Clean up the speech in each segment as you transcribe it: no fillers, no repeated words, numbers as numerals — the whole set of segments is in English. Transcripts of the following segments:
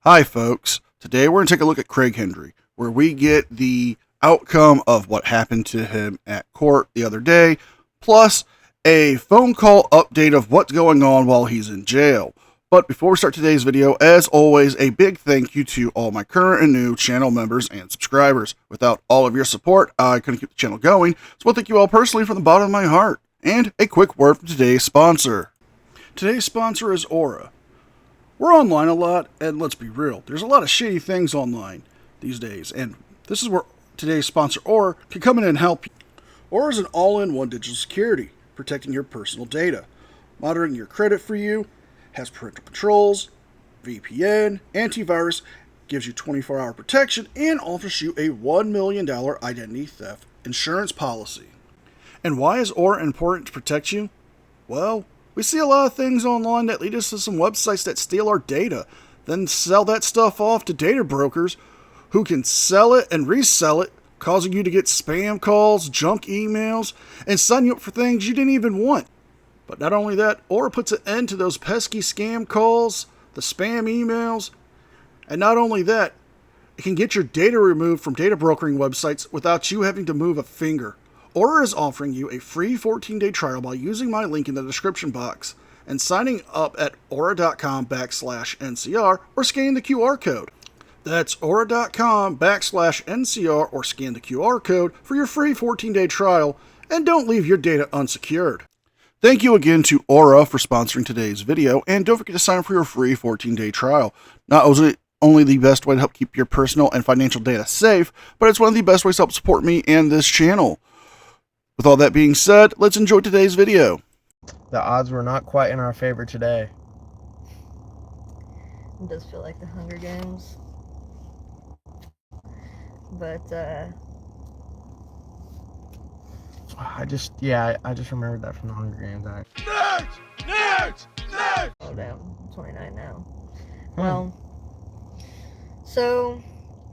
Hi, folks. Today we're going to take a look at Craig Henry, where we get the outcome of what happened to him at court the other day, plus a phone call update of what's going on while he's in jail. But before we start today's video, as always, a big thank you to all my current and new channel members and subscribers. Without all of your support, I couldn't keep the channel going, so I thank you all personally from the bottom of my heart. And a quick word from today's sponsor. Today's sponsor is Aura. We're online a lot, and let's be real, there's a lot of shady things online these days, and this is where today's sponsor, Aura, can come in and help you. Aura is an all-in-one digital security, protecting your personal data, monitoring your credit for you, has parental controls, VPN, antivirus, gives you 24-hour protection, and offers you a $1 million identity theft insurance policy. And why is Aura important to protect you? Well, we see a lot of things online that lead us to some websites that steal our data, then sell that stuff off to data brokers who can sell it and resell it, causing you to get spam calls, junk emails, and sign you up for things you didn't even want. But not only that, Aura puts an end to those pesky scam calls, the spam emails, and not only that, it can get your data removed from data brokering websites without you having to move a finger. Aura is offering you a free 14-day trial by using my link in the description box and signing up at aura.com/NCR or scanning the QR code. That's aura.com/NCR or scan the QR code for your free 14-day trial, and don't leave your data unsecured. Thank you again to Aura for sponsoring today's video, and don't forget to sign up for your free 14-day trial. Not only the best way to help keep your personal and financial data safe, but it's one of the best ways to help support me and this channel. With all that being said, let's enjoy today's video. The odds were not quite in our favor today. It does feel like the Hunger Games. But, I just remembered that from the Hunger Games act. Nerds! Oh, damn. I'm 29 now. Well, so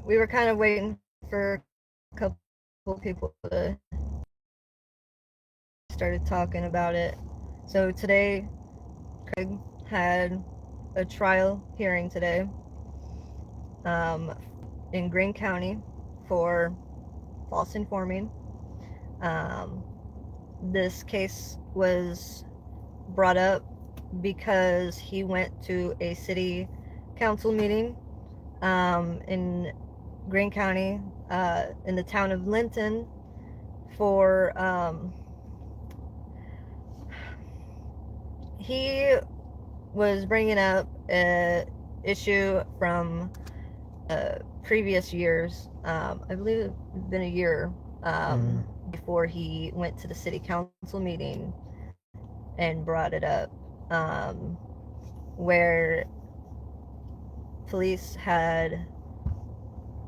we were kind of waiting for a couple people to started talking about it. So today, Craig had a trial hearing today in Greene County for false informing. This case was brought up because he went to a city council meeting in Greene County in the town of Linton for he was bringing up an issue from previous years. I believe it's been a year before he went to the city council meeting and brought it up, where police had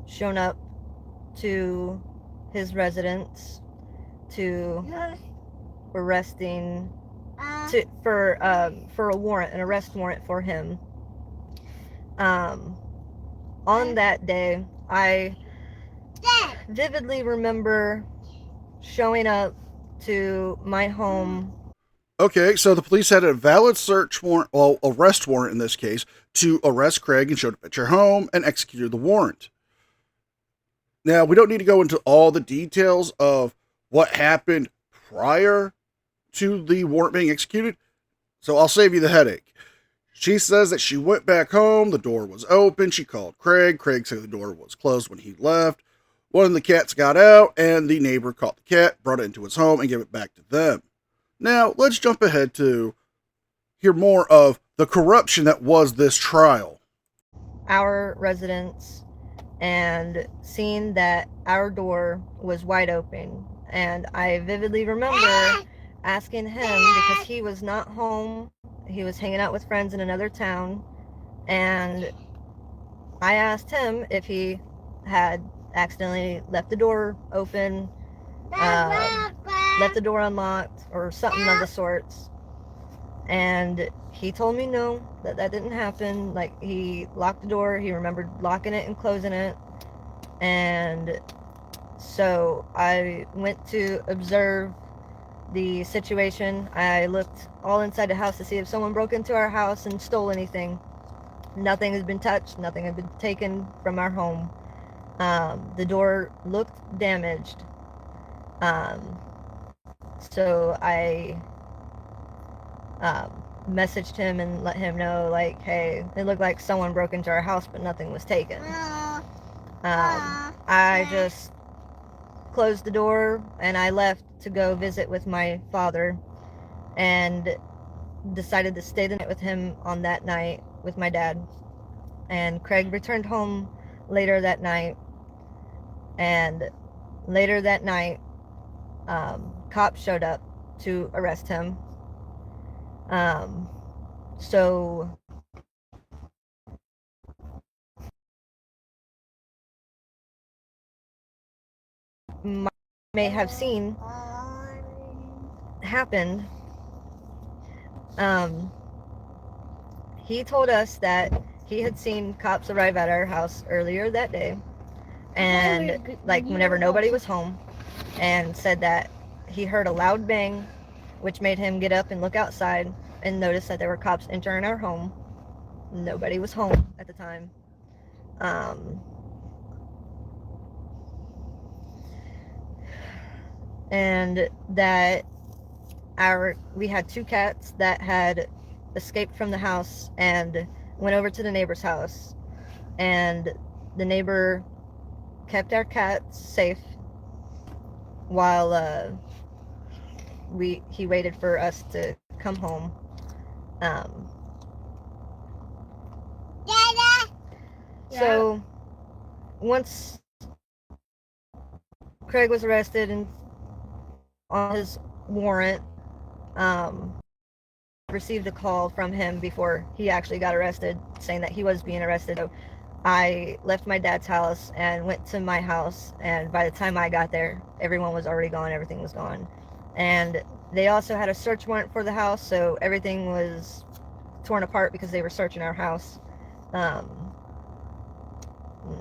shown up to his residence to arresting for a warrant, an arrest warrant for him. On that day, I vividly remember showing up to my home. Okay, so the police had a valid search warrant, well, arrest warrant in this case, to arrest Craig and showed up at your home and executed the warrant. Now, we don't need to go into all the details of what happened prior to the warrant being executed, so I'll save you the headache. She says that she went back home, the door was open, she called Craig said the door was closed when he left. One of the cats got out, and the neighbor caught the cat, brought it into his home, and gave it back to them. Now, let's jump ahead to hear more of the corruption that was this trial. Our residence, and seeing that our door was wide open, and I vividly remember asking him, because he was not home, he was hanging out with friends in another town, and I asked him if he had accidentally left the door open, left the door unlocked, or something of the sorts, and he told me no, that didn't happen. Like, he locked the door, he remembered locking it and closing it, and so I went to observe the situation. I looked all inside the house to see if someone broke into our house and stole anything. Nothing has been touched. Nothing has been taken from our home. The door looked damaged. So I messaged him and let him know, like, hey, it looked like someone broke into our house, but nothing was taken. I just closed the door and I left to go visit with my father, and decided to stay the night with him on that night with my dad. And Craig returned home later that night, and later that night, cops showed up to arrest him. So may have seen happened. He told us that he had seen cops arrive at our house earlier that day, and like whenever nobody was home, and said that he heard a loud bang, which made him get up and look outside and notice that there were cops entering our home. Nobody was home at the time. And that we had 2 cats that had escaped from the house and went over to the neighbor's house, and the neighbor kept our cats safe while he waited for us to come home. So once Craig was arrested and on his warrant, received a call from him before he actually got arrested saying that he was being arrested. So I left my dad's house and went to my house, and by the time I got there, everyone was already gone, everything was gone. And they also had a search warrant for the house, so everything was torn apart because they were searching our house.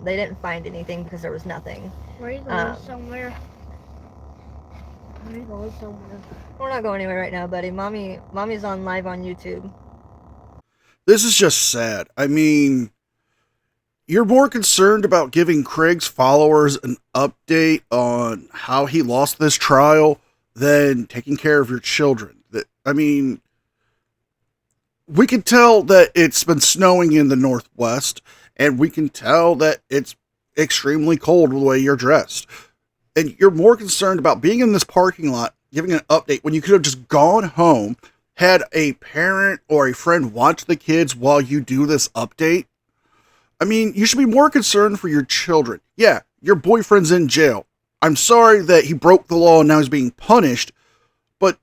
They didn't find anything because there was nothing. Where are you going somewhere? Where are you going somewhere? We're not going anywhere right now, buddy. Mommy's on live on YouTube. This is just sad. I mean, you're more concerned about giving Craig's followers an update on how he lost this trial than taking care of your children. I mean, we can tell that it's been snowing in the Northwest, and we can tell that it's extremely cold with the way you're dressed. And you're more concerned about being in this parking lot, giving an update when you could have just gone home, had a parent or a friend watch the kids while you do this update. I mean, you should be more concerned for your children. Yeah, your boyfriend's in jail. I'm sorry that he broke the law and now he's being punished, but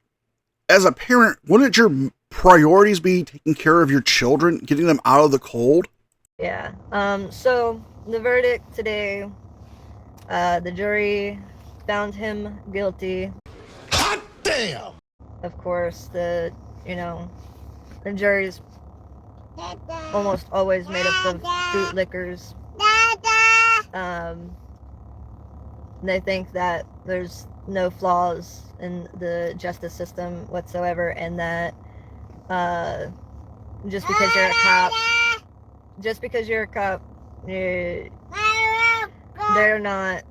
as a parent, wouldn't your priorities be taking care of your children, getting them out of the cold? Yeah. So the verdict today, the jury found him guilty. Hot damn! Of course, the jury's almost always made up of bootlickers. They think that there's no flaws in the justice system whatsoever, and that just because you're a cop, they're not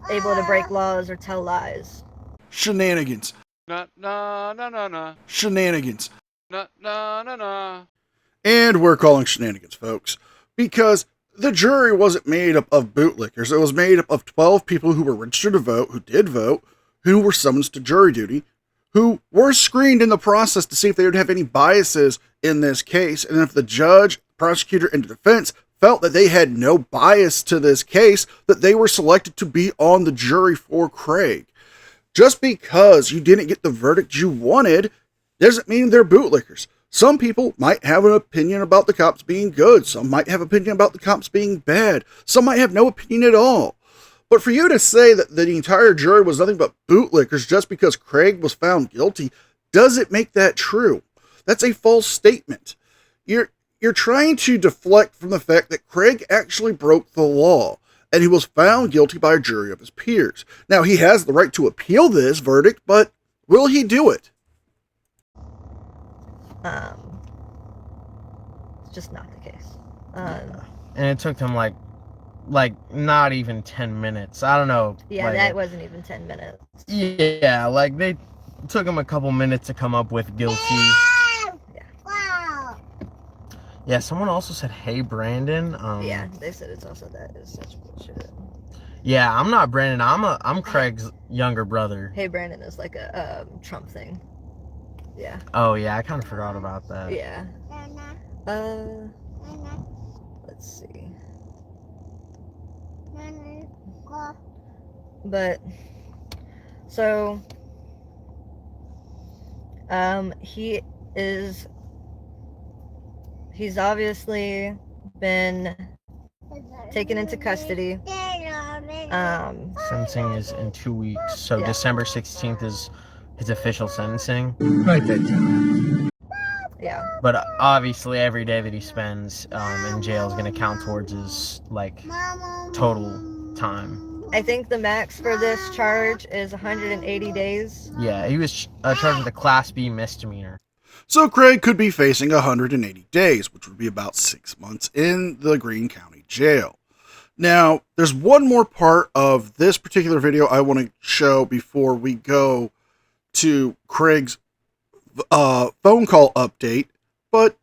able to break laws or tell lies. Shenanigans. Nah. Shenanigans. Nah. And we're calling shenanigans, folks, because the jury wasn't made up of bootlickers. It was made up of 12 people who were registered to vote, who did vote, who were summoned to jury duty, who were screened in the process to see if they would have any biases in this case. And if the judge, prosecutor, and the defense felt that they had no bias to this case, that they were selected to be on the jury for Craig. Just because you didn't get the verdict you wanted doesn't mean they're bootlickers. Some people might have an opinion about the cops being good. Some might have an opinion about the cops being bad. Some might have no opinion at all. But for you to say that the entire jury was nothing but bootlickers just because Craig was found guilty doesn't make that true. That's a false statement. You're trying to deflect from the fact that Craig actually broke the law, and he was found guilty by a jury of his peers. Now, he has the right to appeal this verdict, but will he do it? It's just not the case. And it took them like not even 10 minutes. I don't know. Yeah, like, that wasn't even 10 minutes. Yeah, like they took them a couple minutes to come up with guilty. Yeah, someone also said, "Hey, Brandon." Yeah, they said it's also that is such bullshit. Yeah, I'm not Brandon. I'm Craig's younger brother. Hey, Brandon is like a Trump thing. Yeah. Oh yeah, I kind of forgot about that. Yeah. Let's see. But so he's obviously been taken into custody. Sentencing is in 2 weeks, so Yeah. December 16th is his official sentencing. Right there, John. Yeah. But obviously, every day that he spends in jail is going to count towards his total time. I think the max for this charge is 180 days. Yeah, he was charged with a Class B misdemeanor. So Craig could be facing 180 days, which would be about 6 months in the Greene County Jail. Now, there's one more part of this particular video I want to show before we go to Craig's phone call update, but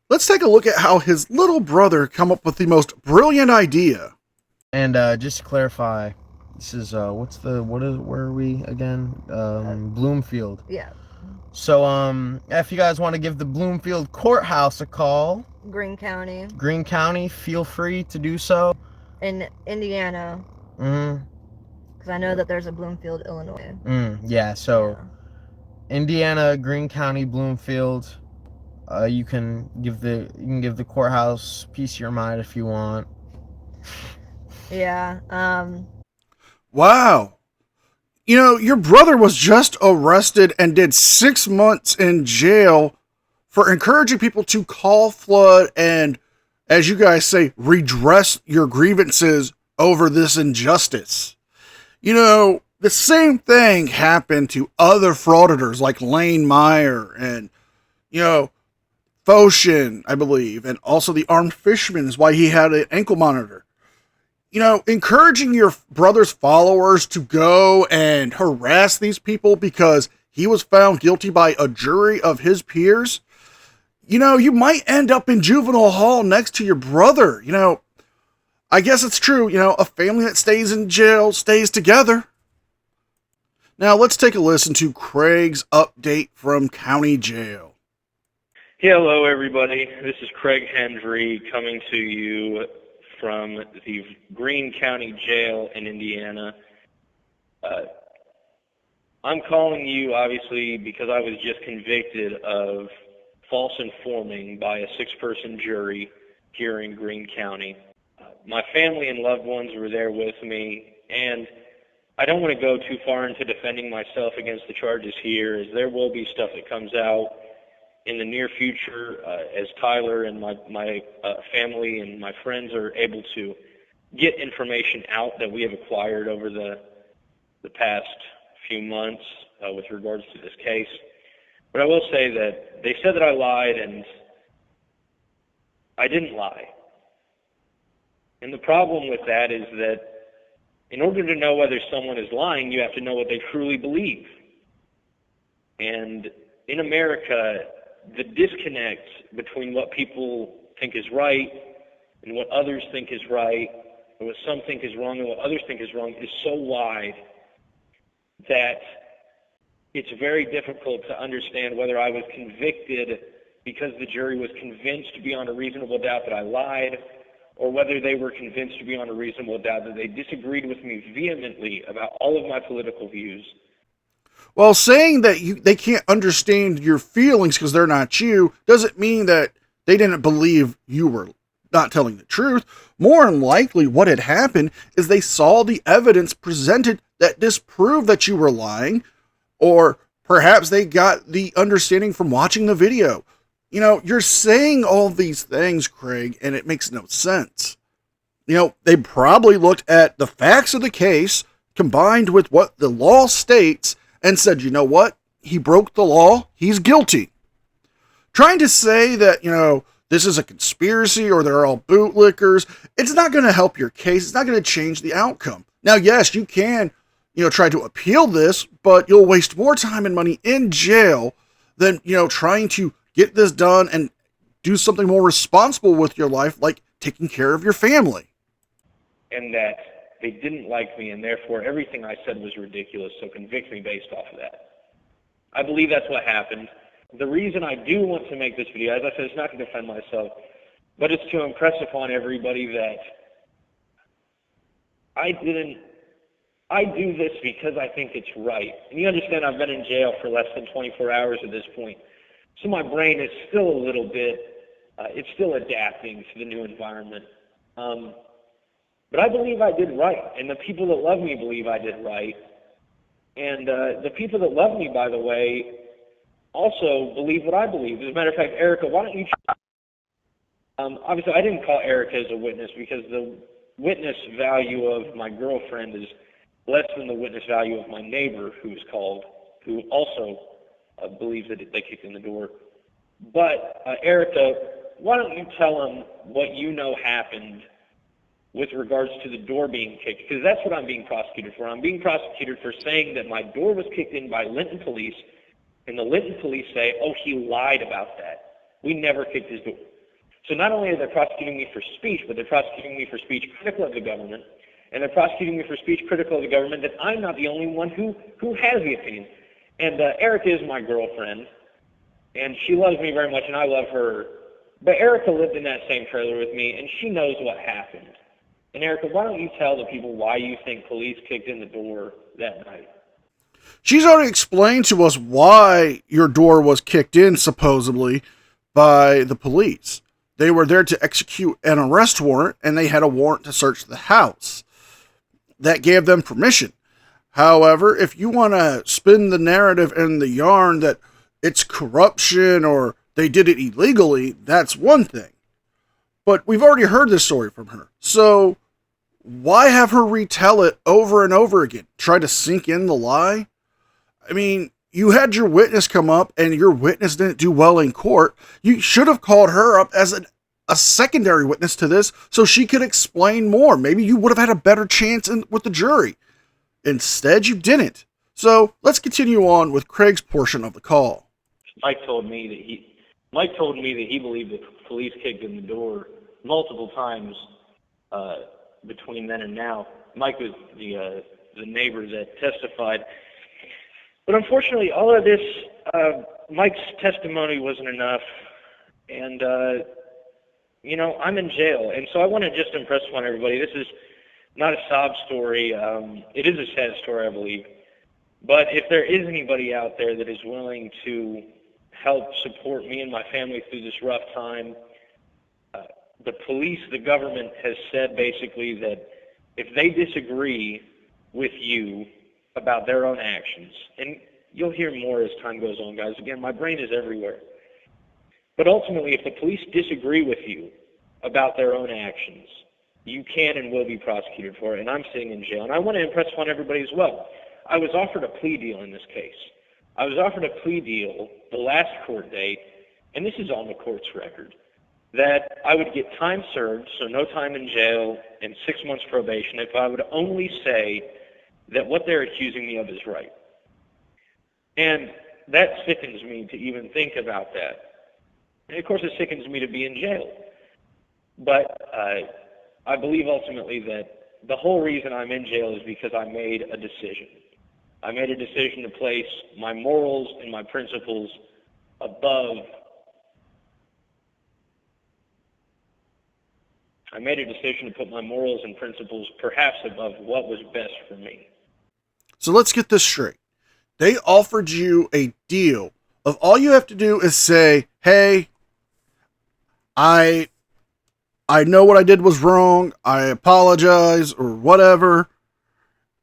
let's take a look at how his little brother come up with the most brilliant idea. And just to clarify, this is where are we again? Bloomfield. Yeah. So if you guys want to give the Bloomfield courthouse a call, Greene County, feel free to do so. in Indiana, because I know that there's a Bloomfield, Illinois. Yeah, so Yeah. Indiana, Greene County, Bloomfield. You can give the courthouse a piece of your mind if you want. Yeah. Wow. You know, your brother was just arrested and did 6 months in jail for encouraging people to call Flood and, as you guys say, redress your grievances over this injustice. You know, the same thing happened to other frauditors like Lane Meyer and, Foshin, I believe, and also the armed fisherman is why he had an ankle monitor. Encouraging your brother's followers to go and harass these people because he was found guilty by a jury of his peers, you might end up in juvenile hall next to your brother. I guess it's true, a family that stays in jail stays together. Now let's take a listen to Craig's update from county jail. Hello, everybody. This is Craig Hendry coming to you from the Greene County Jail in Indiana. I'm calling you, obviously, because I was just convicted of false informing by a 6-person jury here in Greene County. My family and loved ones were there with me, and I don't want to go too far into defending myself against the charges here, as there will be stuff that comes out in the near future as Tyler and my family and my friends are able to get information out that we have acquired over the past few months with regards to this case. But I will say that they said that I lied, and I didn't lie. And the problem with that is that in order to know whether someone is lying, you have to know what they truly believe. And in America, the disconnect between what people think is right and what others think is right, and what some think is wrong and what others think is wrong, is so wide that it's very difficult to understand whether I was convicted because the jury was convinced beyond a reasonable doubt that I lied, or whether they were convinced beyond a reasonable doubt that they disagreed with me vehemently about all of my political views. Well, saying that they can't understand your feelings because they're not you doesn't mean that they didn't believe you were not telling the truth. More than likely, what had happened is they saw the evidence presented that disproved that you were lying, or perhaps they got the understanding from watching the video. You're saying all these things, Craig, and it makes no sense. They probably looked at the facts of the case combined with what the law states and said, you know what? He broke the law. He's guilty. Trying to say that, this is a conspiracy or they're all bootlickers, it's not going to help your case. It's not going to change the outcome. Now, yes, you can, try to appeal this, but you'll waste more time and money in jail than, trying to get this done and do something more responsible with your life, like taking care of your family. And that they didn't like me, and therefore everything I said was ridiculous, so convict me based off of that. I believe that's what happened. The reason I do want to make this video, as I said, it's not to defend myself, but it's to impress upon everybody that I do this because I think it's right. And you understand I've been in jail for less than 24 hours at this point, so my brain is still a little bit, it's still adapting to the new environment. But I believe I did right, and the people that love me believe I did right. And the people that love me, by the way, also believe what I believe. As a matter of fact, Erica, why don't you... obviously, I didn't call Erica as a witness because the witness value of my girlfriend is less than the witness value of my neighbor who was called, who also believes that they kicked in the door. But, Erica, why don't you tell them what you know happened with regards to the door being kicked, because that's what I'm being prosecuted for. I'm being prosecuted for saying that my door was kicked in by Linton police, and the Linton police say, oh, he lied about that. We never kicked his door. So not only are they prosecuting me for speech, but they're prosecuting me for speech critical of the government, and they're prosecuting me for speech critical of the government that I'm not the only one who has the opinion. And Erica is my girlfriend, and she loves me very much, and I love her. But Erica lived in that same trailer with me, and she knows what happened. And Erica, why don't you tell the people why you think police kicked in the door that night? She's already explained to us why your door was kicked in, supposedly, by the police. They were there to execute an arrest warrant, and they had a warrant to search the house. That gave them permission. However, if you want to spin the narrative and the yarn that it's corruption or they did it illegally, that's one thing. But we've already heard this story from her. So why have her retell it over and over again? Try to sink in the lie? I mean, you had your witness come up and your witness didn't do well in court. You should have called her up as a secondary witness to this so she could explain more. Maybe you would have had a better chance with the jury. Instead, you didn't. So let's continue on with Craig's portion of the call. Mike told me that he believed that police kicked in the door multiple times between then and now. Mike was the neighbor that testified. But unfortunately, all of this, Mike's testimony wasn't enough. And, I'm in jail. And so I want to just impress upon everybody, this is not a sob story. It is a sad story, I believe. But if there is anybody out there that is willing to help support me and my family through this rough time, the police, the government has said basically that if they disagree with you about their own actions, and you'll hear more as time goes on, guys. Again, my brain is everywhere. But ultimately, if the police disagree with you about their own actions, you can and will be prosecuted for it, and I'm sitting in jail. And I want to impress upon everybody as well. I was offered a plea deal in this case. I was offered a plea deal the last court date, and this is on the court's record, that I would get time served, so no time in jail, and 6 months probation if I would only say that what they're accusing me of is right. And that sickens me to even think about that. And of course it sickens me to be in jail. But I believe ultimately that the whole reason I'm in jail is because I made a decision. I made a decision to place my morals and my principles above. I made a decision to put my morals and principles perhaps above what was best for me. So let's get this straight. They offered you a deal of all you have to do is say, hey, I know what I did was wrong. I apologize or whatever.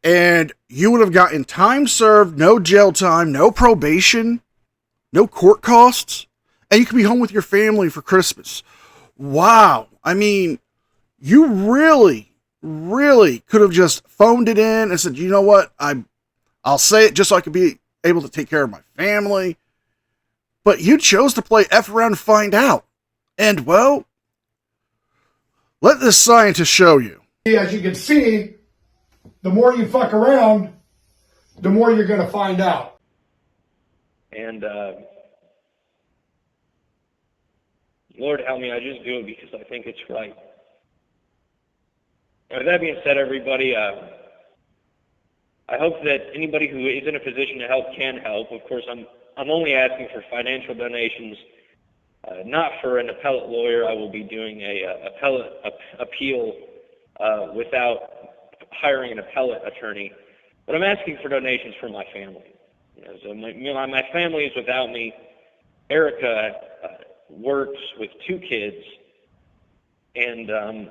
And you would have gotten time served, no jail time, no probation, no court costs, and you could be home with your family for Christmas. Wow. I mean, you really, really could have just phoned it in and said, you know what? I'll say it just so I could be able to take care of my family. But you chose to play F around and find out. And, well, let this scientist show you. As you can see, the more you fuck around, the more you're going to find out. And Lord help me, I just do it because I think it's right. And with that being said, everybody, I hope that anybody who is in a position to help can help. Of course, I'm only asking for financial donations, not for an appellate lawyer. I will be doing a appeal without hiring an appellate attorney. But I'm asking for donations for my family. So my family is without me. Erica works with 2 kids, and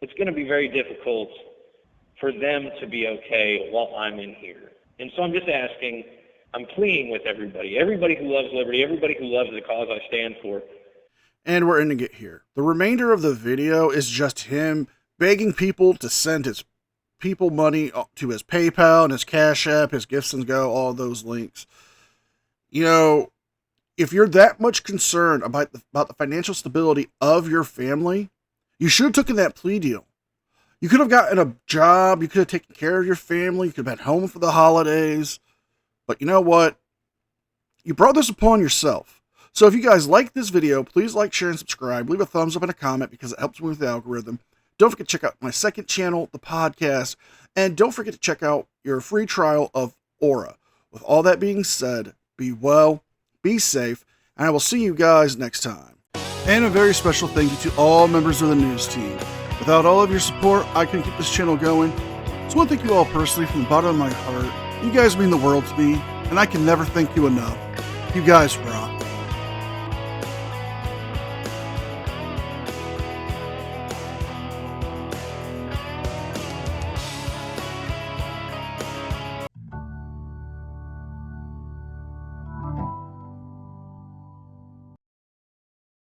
it's going to be very difficult for them to be okay while I'm in here. And so I'm just asking, I'm pleading with everybody who loves liberty, everybody who loves the cause I stand for. And we're ending it here. The remainder of the video is just him begging people to send his people money to his PayPal and his Cash App, his Gifts and Go, all those links. You know, if you're that much concerned about the financial stability of your family, you should have taken that plea deal. You could have gotten a job, you could have taken care of your family, you could have been home for the holidays. But you know what? You brought this upon yourself. So if you guys like this video, please like, share, and subscribe. Leave a thumbs up and a comment because it helps me with the algorithm. Don't forget to check out my second channel, the podcast. And don't forget to check out your free trial of Aura. With all that being said, be well, be safe, and I will see you guys next time. And a very special thank you to all members of the news team. Without all of your support, I couldn't keep this channel going. So I want to thank you all personally from the bottom of my heart. You guys mean the world to me, and I can never thank you enough. You guys rock.